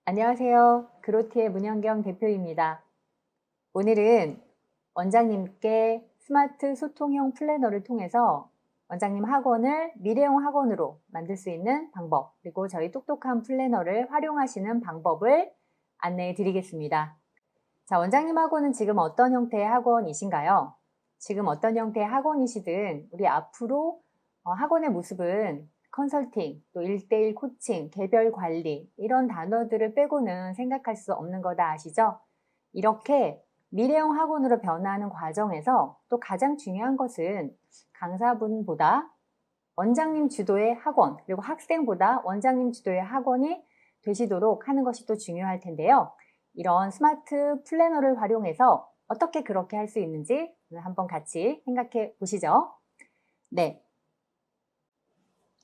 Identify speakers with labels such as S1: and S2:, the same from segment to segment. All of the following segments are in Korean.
S1: 안녕하세요. 그로티의 문현경 대표입니다. 오늘은 원장님께 스마트 소통형 플래너를 통해서 원장님 학원을 미래형 학원으로 만들 수 있는 방법, 그리고 저희 똑똑한 플래너를 활용하시는 방법을 안내해 드리겠습니다. 자, 원장님 학원은 지금 어떤 형태의 학원이신가요? 지금 어떤 형태의 학원이시든 우리 앞으로 학원의 모습은 컨설팅, 또 1:1 코칭, 개별 관리 이런 단어들을 빼고는 생각할 수 없는 거다 아시죠? 이렇게 미래형 학원으로 변화하는 과정에서 또 가장 중요한 것은 강사분보다 원장님 주도의 학원, 그리고 학생보다 원장님 주도의 학원이 되시도록 하는 것이 또 중요할 텐데요. 이런 스마트 플래너를 활용해서 어떻게 그렇게 할 수 있는지 한번 같이 생각해 보시죠. 네.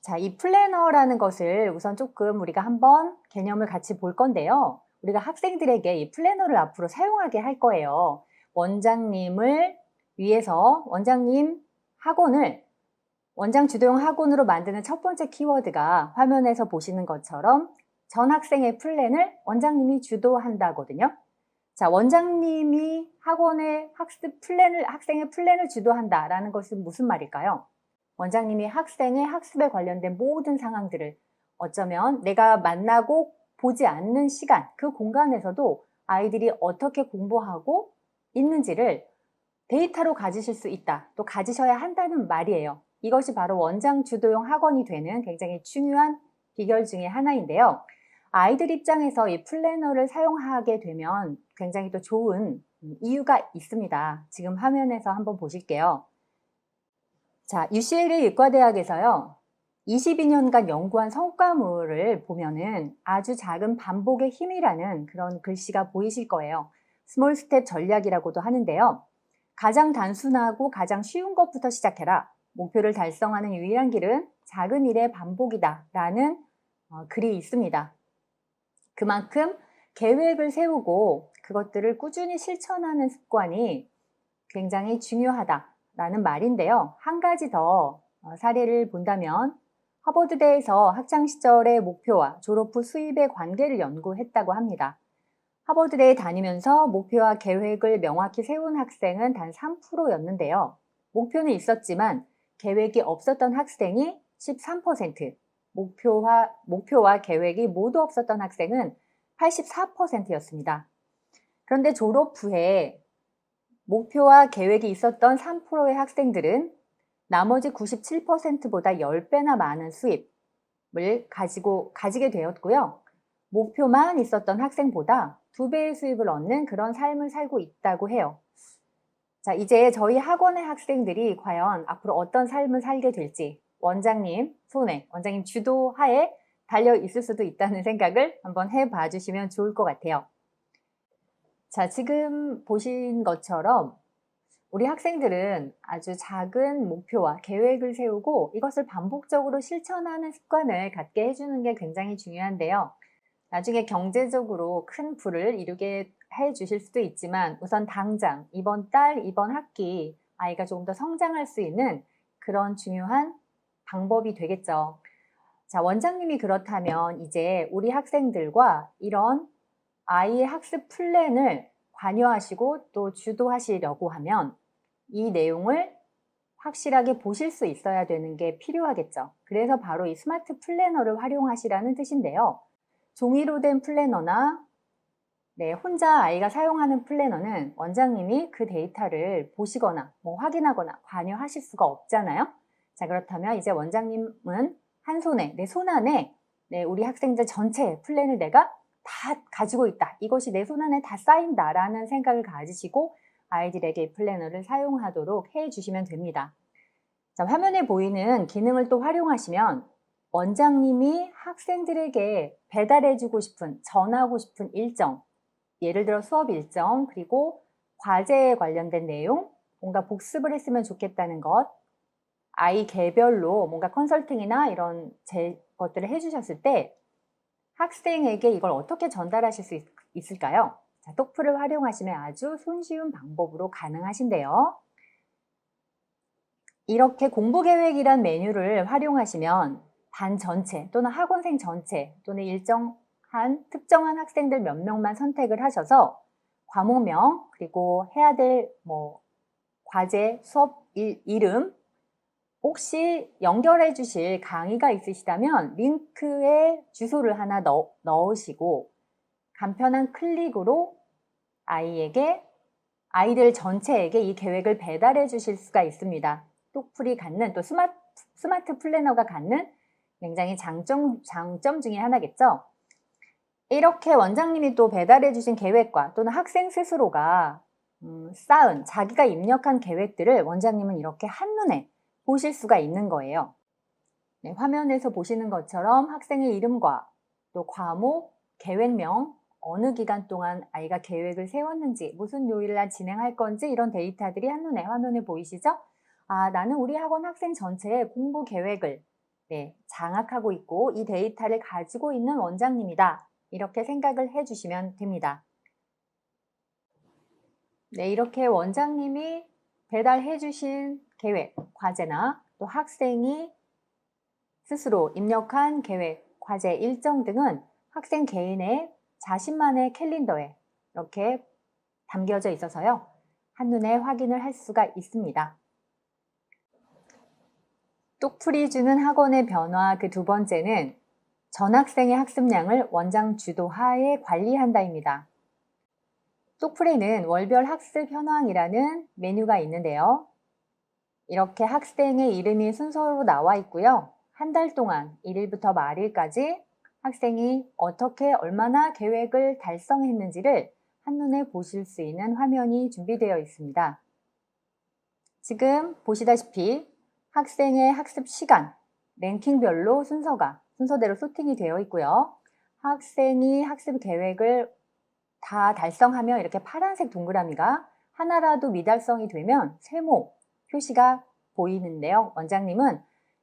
S1: 자, 이 플래너라는 것을 우선 조금 우리가 한번 개념을 같이 볼 건데요. 우리가 학생들에게 이 플래너를 앞으로 사용하게 할 거예요. 원장님을 위해서 원장님 학원을 원장 주도형 학원으로 만드는 첫 번째 키워드가 화면에서 보시는 것처럼 전 학생의 플랜을 원장님이 주도한다거든요. 자, 원장님이 학원의 학생의 플랜을 주도한다라는 것은 무슨 말일까요? 원장님이 학생의 학습에 관련된 모든 상황들을 어쩌면 내가 만나고 보지 않는 시간, 그 공간에서도 아이들이 어떻게 공부하고 있는지를 데이터로 가지실 수 있다, 또 가지셔야 한다는 말이에요. 이것이 바로 원장 주도형 학원이 되는 굉장히 중요한 비결 중에 하나인데요. 아이들 입장에서 이 플래너를 사용하게 되면 굉장히 또 좋은 이유가 있습니다. 지금 화면에서 한번 보실게요. 자, UCLA 의과대학에서요, 22년간 연구한 성과물을 보면은 아주 작은 반복의 힘이라는 그런 글씨가 보이실 거예요. 스몰 스텝 전략이라고도 하는데요. 가장 단순하고 가장 쉬운 것부터 시작해라. 목표를 달성하는 유일한 길은 작은 일의 반복이다 라는 글이 있습니다. 그만큼 계획을 세우고 그것들을 꾸준히 실천하는 습관이 굉장히 중요하다라는 말인데요. 한 가지 더 사례를 본다면 하버드대에서 학창시절의 목표와 졸업 후 수입의 관계를 연구했다고 합니다. 하버드대에 다니면서 목표와 계획을 명확히 세운 학생은 단 3%였는데요. 목표는 있었지만 계획이 없었던 학생이 13%, 목표와 계획이 모두 없었던 학생은 84%였습니다. 그런데 졸업 후에 목표와 계획이 있었던 3%의 학생들은 나머지 97%보다 10배나 많은 수입을 가지게 되었고요. 목표만 있었던 학생보다 2배의 수입을 얻는 그런 삶을 살고 있다고 해요. 자, 이제 저희 학원의 학생들이 과연 앞으로 어떤 삶을 살게 될지 원장님 손에, 원장님 주도하에 달려 있을 수도 있다는 생각을 한번 해봐 주시면 좋을 것 같아요. 자, 지금 보신 것처럼 우리 학생들은 아주 작은 목표와 계획을 세우고 이것을 반복적으로 실천하는 습관을 갖게 해주는 게 굉장히 중요한데요. 나중에 경제적으로 큰 부를 이루게 해 주실 수도 있지만 우선 당장 이번 달, 이번 학기 아이가 조금 더 성장할 수 있는 그런 중요한 방법이 되겠죠. 자, 원장님이 그렇다면 이제 우리 학생들과 이런 아이의 학습 플랜을 관여하시고 또 주도하시려고 하면 이 내용을 확실하게 보실 수 있어야 되는 게 필요하겠죠. 그래서 바로 이 스마트 플래너를 활용하시라는 뜻인데요. 종이로 된 플래너나 혼자 아이가 사용하는 플래너는 원장님이 그 데이터를 보시거나 확인하거나 관여하실 수가 없잖아요. 자, 그렇다면 이제 원장님은 한 손에, 내 손 안에 우리 학생들 전체의 플랜을 내가 다 가지고 있다. 이것이 내 손 안에 다 쌓인다라는 생각을 가지시고 아이들에게 이 플래너를 사용하도록 해주시면 됩니다. 자, 화면에 보이는 기능을 또 활용하시면 원장님이 학생들에게 배달해주고 싶은, 전하고 싶은 일정, 예를 들어 수업 일정, 그리고 과제에 관련된 내용, 뭔가 복습을 했으면 좋겠다는 것, 아이 개별로 뭔가 컨설팅이나 이런 것들을 해주셨을 때 학생에게 이걸 어떻게 전달하실 수 있을까요? 자, 똑프를 활용하시면 아주 손쉬운 방법으로 가능하신데요. 이렇게 공부계획이란 메뉴를 활용하시면 반 전체 또는 학원생 전체 또는 특정한 학생들 몇 명만 선택을 하셔서 과목명 그리고 해야 될 과제, 수업 이름, 혹시 연결해 주실 강의가 있으시다면 링크에 주소를 하나 넣으시고 간편한 클릭으로 아이들 전체에게 이 계획을 배달해 주실 수가 있습니다. 똑풀이 갖는 또 스마트 플래너가 갖는 굉장히 장점 중에 하나겠죠. 이렇게 원장님이 또 배달해 주신 계획과 또는 학생 스스로가 쌓은 자기가 입력한 계획들을 원장님은 이렇게 한눈에 보실 수가 있는 거예요. 네, 화면에서 보시는 것처럼 학생의 이름과 또 과목, 계획명, 어느 기간 동안 아이가 계획을 세웠는지, 무슨 요일날 진행할 건지 이런 데이터들이 한눈에 화면에 보이시죠? 아, 나는 우리 학원 학생 전체의 공부 계획을 장악하고 있고 이 데이터를 가지고 있는 원장님이다. 이렇게 생각을 해주시면 됩니다. 네, 이렇게 원장님이 배달해 주신 계획, 과제나 또 학생이 스스로 입력한 계획, 과제 일정 등은 학생 개인의 자신만의 캘린더에 이렇게 담겨져 있어서요. 한눈에 확인을 할 수가 있습니다. 똑풀이 주는 학원의 변화 그 두 번째는 전 학생의 학습량을 원장 주도하에 관리한다입니다. 똑풀이는 월별 학습 현황이라는 메뉴가 있는데요. 이렇게 학생의 이름이 순서로 나와 있고요. 한 달 동안 1일부터 말일까지 학생이 어떻게 얼마나 계획을 달성했는지를 한눈에 보실 수 있는 화면이 준비되어 있습니다. 지금 보시다시피 학생의 학습 시간, 랭킹별로 순서대로 소팅이 되어 있고요. 학생이 학습 계획을 다 달성하며 이렇게 파란색 동그라미가 하나라도 미달성이 되면 세모 표시가 보이는데요. 원장님은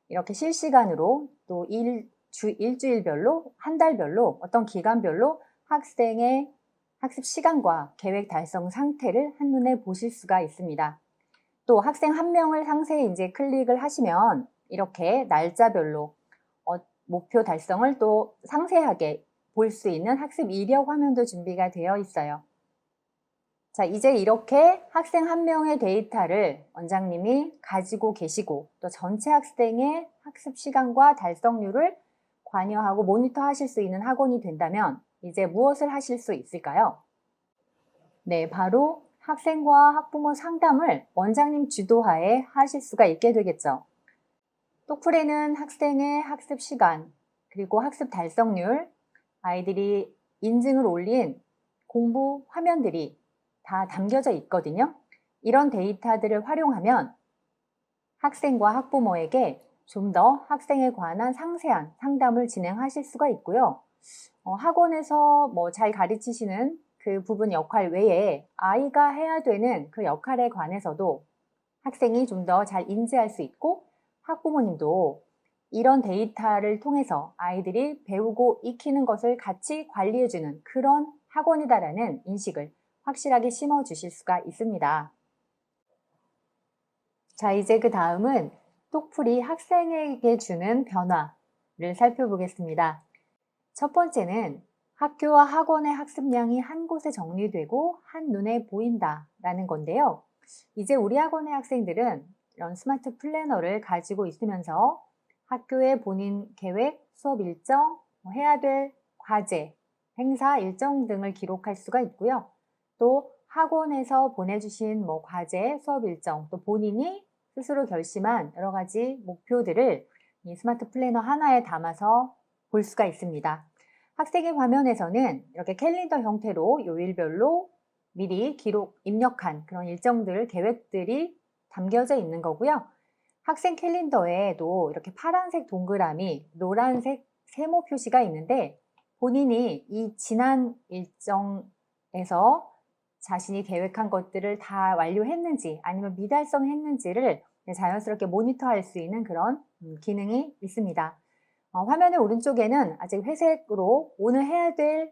S1: 이렇게 실시간으로 또 일주일별로, 한 달별로, 어떤 기간별로 학생의 학습 시간과 계획 달성 상태를 한눈에 보실 수가 있습니다. 또 학생 한 명을 상세히 이제 클릭을 하시면 이렇게 날짜별로 목표 달성을 또 상세하게 볼 수 있는 학습 이력 화면도 준비가 되어 있어요. 자, 이제 이렇게 학생 한 명의 데이터를 원장님이 가지고 계시고 또 전체 학생의 학습 시간과 달성률을 관여하고 모니터하실 수 있는 학원이 된다면 이제 무엇을 하실 수 있을까요? 네, 바로 학생과 학부모 상담을 원장님 주도하에 하실 수가 있게 되겠죠. 똑풀이는 학생의 학습 시간, 그리고 학습 달성률, 아이들이 인증을 올린 공부 화면들이 다 담겨져 있거든요. 이런 데이터들을 활용하면 학생과 학부모에게 좀 더 학생에 관한 상세한 상담을 진행하실 수가 있고요. 학원에서 잘 가르치시는 그 부분 역할 외에 아이가 해야 되는 그 역할에 관해서도 학생이 좀 더 잘 인지할 수 있고 학부모님도 이런 데이터를 통해서 아이들이 배우고 익히는 것을 같이 관리해주는 그런 학원이다라는 인식을 확실하게 심어주실 수가 있습니다. 자, 이제 그 다음은 똑풀이 학생에게 주는 변화를 살펴보겠습니다. 첫 번째는 학교와 학원의 학습량이 한 곳에 정리되고 한눈에 보인다라는 건데요. 이제 우리 학원의 학생들은 이런 스마트 플래너를 가지고 있으면서 학교의 본인 계획, 수업 일정, 해야 될 과제, 행사 일정 등을 기록할 수가 있고요. 또 학원에서 보내주신 과제, 수업 일정, 또 본인이 스스로 결심한 여러 가지 목표들을 이 스마트 플래너 하나에 담아서 볼 수가 있습니다. 학생의 화면에서는 이렇게 캘린더 형태로 요일별로 미리 입력한 그런 일정들, 계획들이 담겨져 있는 거고요. 학생 캘린더에도 이렇게 파란색 동그라미, 노란색 세모 표시가 있는데 본인이 이 지난 일정에서 자신이 계획한 것들을 다 완료했는지 아니면 미달성했는지를 자연스럽게 모니터할 수 있는 그런 기능이 있습니다. 화면의 오른쪽에는 아직 회색으로 오늘 해야 될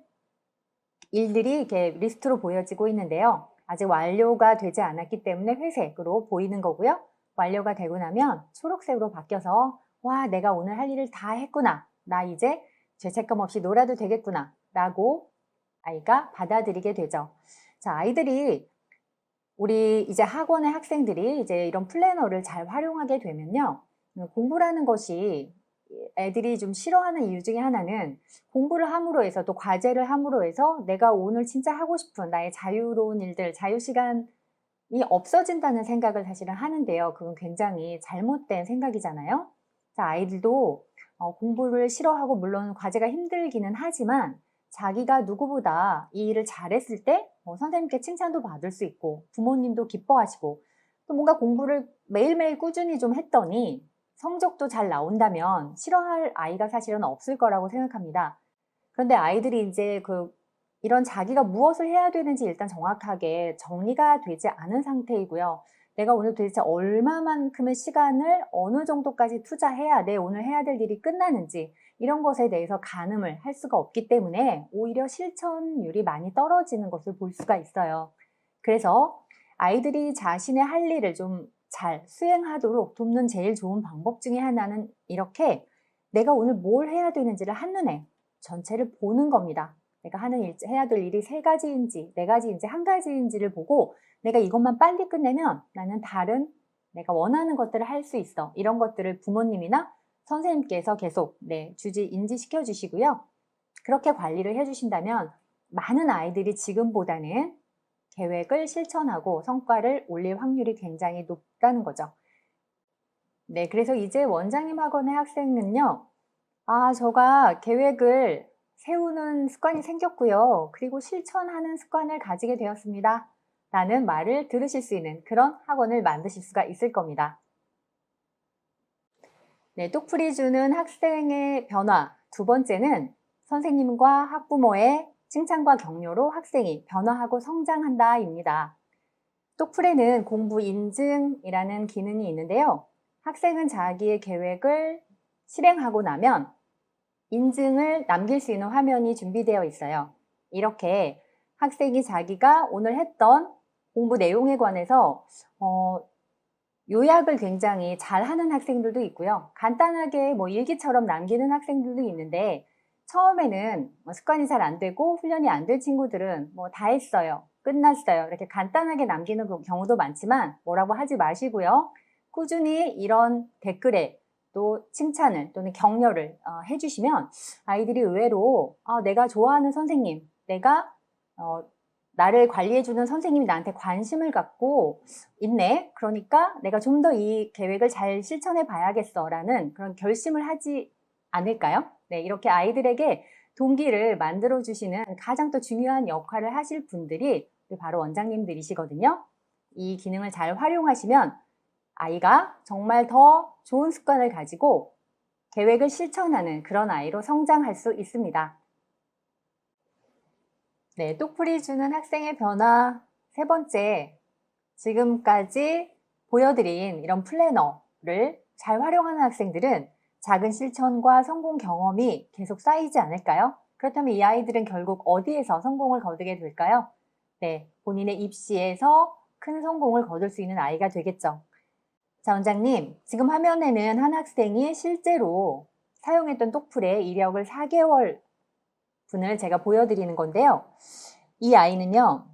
S1: 일들이 이렇게 리스트로 보여지고 있는데요. 아직 완료가 되지 않았기 때문에 회색으로 보이는 거고요. 완료가 되고 나면 초록색으로 바뀌어서 와, 내가 오늘 할 일을 다 했구나. 나 이제 죄책감 없이 놀아도 되겠구나. 라고 아이가 받아들이게 되죠. 자, 아이들이 우리 이제 학원의 학생들이 이제 이런 플래너를 잘 활용하게 되면요. 공부라는 것이 애들이 좀 싫어하는 이유 중에 하나는 공부를 함으로 해서 또 과제를 함으로 해서 내가 오늘 진짜 하고 싶은 나의 자유로운 일들, 자유시간이 없어진다는 생각을 사실은 하는데요. 그건 굉장히 잘못된 생각이잖아요. 자, 아이들도 공부를 싫어하고 물론 과제가 힘들기는 하지만 자기가 누구보다 이 일을 잘했을 때 선생님께 칭찬도 받을 수 있고 부모님도 기뻐하시고 또 뭔가 공부를 매일매일 꾸준히 좀 했더니 성적도 잘 나온다면 싫어할 아이가 사실은 없을 거라고 생각합니다. 그런데 아이들이 이제 이런 자기가 무엇을 해야 되는지 일단 정확하게 정리가 되지 않은 상태이고요. 내가 오늘 도대체 얼마만큼의 시간을 어느 정도까지 투자해야 내 오늘 해야 될 일이 끝나는지 이런 것에 대해서 가늠을 할 수가 없기 때문에 오히려 실천율이 많이 떨어지는 것을 볼 수가 있어요. 그래서 아이들이 자신의 할 일을 좀 잘 수행하도록 돕는 제일 좋은 방법 중에 하나는 이렇게 내가 오늘 뭘 해야 되는지를 한눈에 전체를 보는 겁니다. 내가 해야 될 일이 3가지인지 4가지인지 1가지인지를 보고 내가 이것만 빨리 끝내면 나는 다른 내가 원하는 것들을 할 수 있어. 이런 것들을 부모님이나 선생님께서 계속 인지시켜 주시고요. 그렇게 관리를 해주신다면 많은 아이들이 지금보다는 계획을 실천하고 성과를 올릴 확률이 굉장히 높다는 거죠. 네, 그래서 이제 원장님 학원의 학생은요. 제가 계획을 세우는 습관이 생겼고요. 그리고 실천하는 습관을 가지게 되었습니다. 라는 말을 들으실 수 있는 그런 학원을 만드실 수가 있을 겁니다. 네, 똑풀이 주는 학생의 변화. 2번째는 선생님과 학부모의 칭찬과 격려로 학생이 변화하고 성장한다 입니다. 똑풀에는 공부 인증이라는 기능이 있는데요. 학생은 자기의 계획을 실행하고 나면 인증을 남길 수 있는 화면이 준비되어 있어요. 이렇게 학생이 자기가 오늘 했던 공부 내용에 관해서 요약을 굉장히 잘하는 학생들도 있고요. 간단하게 일기처럼 남기는 학생들도 있는데 처음에는 습관이 잘 안 되고 훈련이 안 될 친구들은 다 했어요. 끝났어요. 이렇게 간단하게 남기는 경우도 많지만 뭐라고 하지 마시고요. 꾸준히 이런 댓글에 또 칭찬을 또는 격려를 해주시면 아이들이 의외로 내가 좋아하는 선생님, 내가 나를 관리해주는 선생님이 나한테 관심을 갖고 있네. 그러니까 내가 좀 더 이 계획을 잘 실천해 봐야겠어 라는 그런 결심을 하지 않을까요? 네, 이렇게 아이들에게 동기를 만들어 주시는 가장 또 중요한 역할을 하실 분들이 바로 원장님들이시거든요. 이 기능을 잘 활용하시면 아이가 정말 더 좋은 습관을 가지고 계획을 실천하는 그런 아이로 성장할 수 있습니다. 네, 똑풀이 주는 학생의 변화 3번째, 지금까지 보여드린 이런 플래너를 잘 활용하는 학생들은 작은 실천과 성공 경험이 계속 쌓이지 않을까요? 그렇다면 이 아이들은 결국 어디에서 성공을 거두게 될까요? 네, 본인의 입시에서 큰 성공을 거둘 수 있는 아이가 되겠죠. 자, 원장님, 지금 화면에는 한 학생이 실제로 사용했던 똑풀의 이력을 4개월 분을 제가 보여드리는 건데요. 이 아이는요,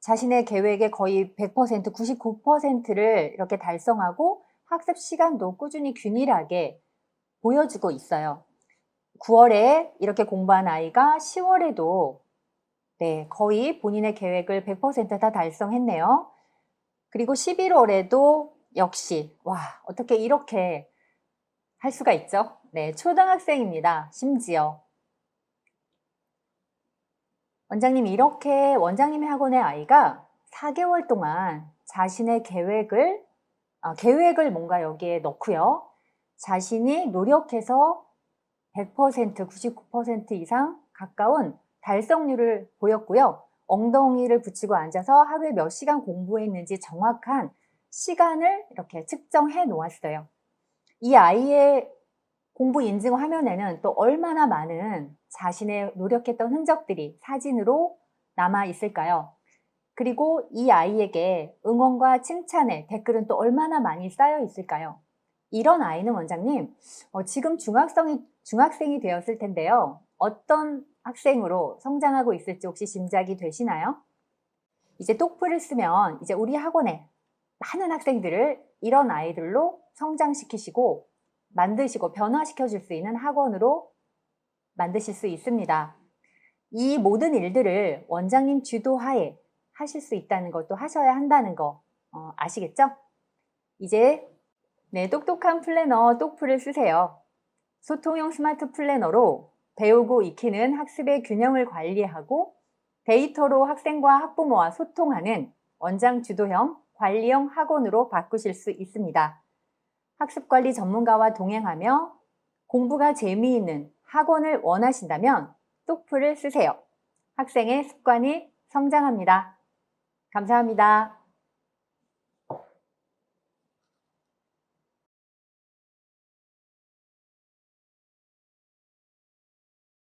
S1: 자신의 계획의 거의 100%, 99%를 이렇게 달성하고 학습 시간도 꾸준히 균일하게 보여주고 있어요. 9월에 이렇게 공부한 아이가 10월에도 거의 본인의 계획을 100%다 달성했네요. 그리고 11월에도 역시 어떻게 이렇게 할 수가 있죠? 네, 초등학생입니다. 심지어. 원장님이 이렇게 원장님의 학원의 아이가 4개월 동안 자신의 계획을 뭔가 여기에 넣고요. 자신이 노력해서 100%, 99% 이상 가까운 달성률을 보였고요. 엉덩이를 붙이고 앉아서 하루에 몇 시간 공부했는지 정확한 시간을 이렇게 측정해 놓았어요. 이 아이의 공부 인증 화면에는 또 얼마나 많은 자신의 노력했던 흔적들이 사진으로 남아 있을까요? 그리고 이 아이에게 응원과 칭찬의 댓글은 또 얼마나 많이 쌓여 있을까요? 이런 아이는 원장님, 지금 중학생이 되었을 텐데요. 어떤 학생으로 성장하고 있을지 혹시 짐작이 되시나요? 이제 똑플을 쓰면 이제 우리 학원에 많은 학생들을 이런 아이들로 성장시키시고 만드시고 변화시켜 줄 수 있는 학원으로 만드실 수 있습니다. 이 모든 일들을 원장님 주도하에 하실 수 있다는 것도 하셔야 한다는 거 아시겠죠? 이제 똑똑한 플래너 똑플을 쓰세요. 소통형 스마트 플래너로 배우고 익히는 학습의 균형을 관리하고 데이터로 학생과 학부모와 소통하는 원장 주도형 관리형 학원으로 바꾸실 수 있습니다. 학습관리 전문가와 동행하며 공부가 재미있는 학원을 원하신다면 똑플을 쓰세요. 학생의 습관이 성장합니다. 감사합니다.